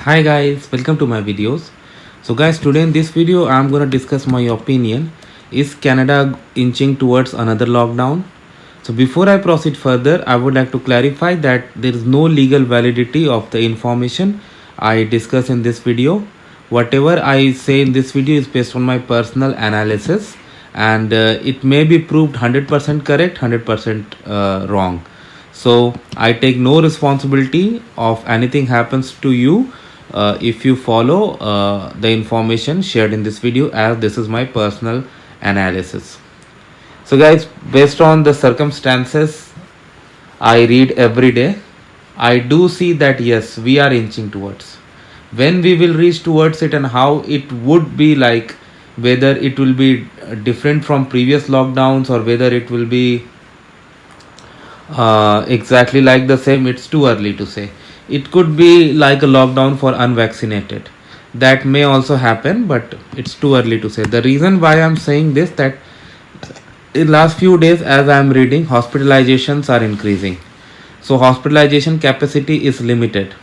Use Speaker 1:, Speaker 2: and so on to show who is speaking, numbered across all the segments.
Speaker 1: Hi guys, welcome to my videos. So guys, today in this video I'm gonna discuss my opinion. Is Canada inching towards another lockdown? So before I proceed further, I would like to clarify that there is no legal validity of the information I discuss in this video. Whatever I say in this video is based on my personal analysis, and it may be proved 100% correct, 100% wrong. So I take no responsibility of anything happens to you if you follow the information shared in this video, as this is my personal analysis. So guys, based on the circumstances I read every day, I do see that yes, we are inching towards. When we will reach towards it and how it would be like, whether it will be different from previous lockdowns or whether it will be exactly like the same, it's too early to say. It could be like a lockdown for unvaccinated. That may also happen, but it's too early to say. The reason why I'm saying this, that in last few days as I'm reading, hospitalizations are increasing. So hospitalization capacity is limited.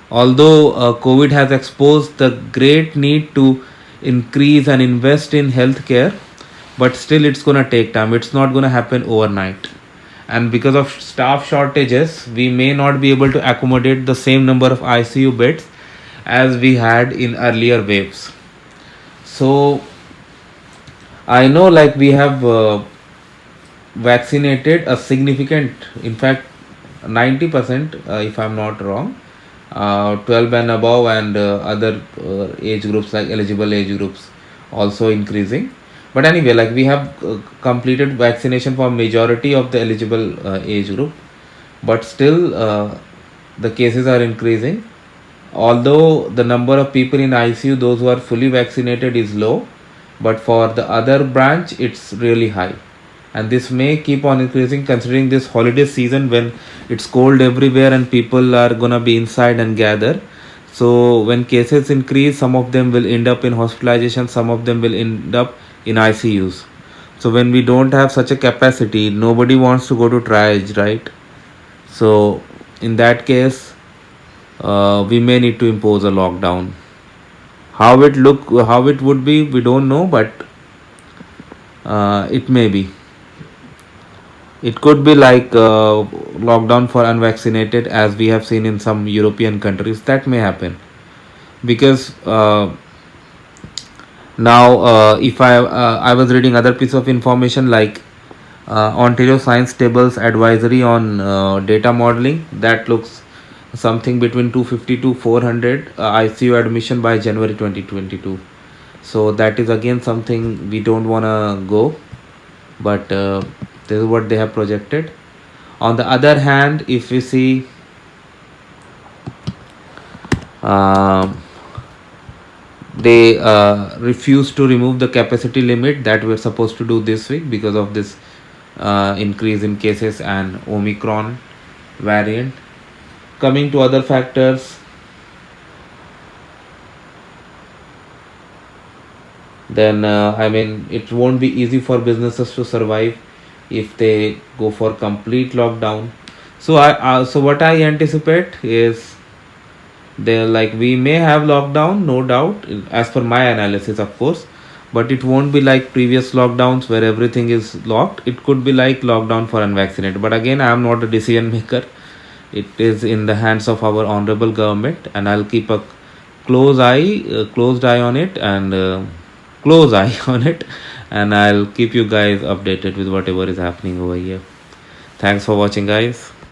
Speaker 1: Although COVID has exposed the great need to increase and invest in healthcare, but still it's gonna take time. It's not gonna happen overnight. And because of staff shortages, we may not be able to accommodate the same number of ICU beds as we had in earlier waves. So I know, like, we have vaccinated a significant, in fact 90%, if I'm not wrong, 12 and above, and other age groups, like eligible age groups, also increasing. But anyway, like, we have completed vaccination for majority of the eligible age group, but still the cases are increasing. Although the number of people in ICU, those who are fully vaccinated, is low, but for the other branch it's really high, and this may keep on increasing considering this holiday season when it's cold everywhere and people are gonna be inside and gather. So when cases increase, some of them will end up in hospitalization, some of them will end up in ICUs. So when we don't have such a capacity, nobody wants to go to triage, right? So in that case, we may need to impose a lockdown. How it would be, we don't know, but it may be. It could be like lockdown for unvaccinated, as we have seen in some European countries. That may happen because now, if I was reading other piece of information, like Ontario Science Tables advisory on data modeling, that looks something between 250 to 400 ICU admission by January 2022. So that is again something we don't want to go, but this is what they have projected. On the other hand, if we see they refuse to remove the capacity limit that we're supposed to do this week because of this increase in cases and Omicron variant. Coming to other factors, then I mean, it won't be easy for businesses to survive if they go for complete lockdown. So so what I anticipate is, they, like, we may have lockdown, no doubt, as per my analysis, of course, but it won't be like previous lockdowns where everything is locked. It could be like lockdown for unvaccinated, but again, I am not a decision maker. It is in the hands of our honorable government, and I'll keep a closed eye on it, and close eye on it, and I'll keep you guys updated with whatever is happening over here. Thanks for watching, guys.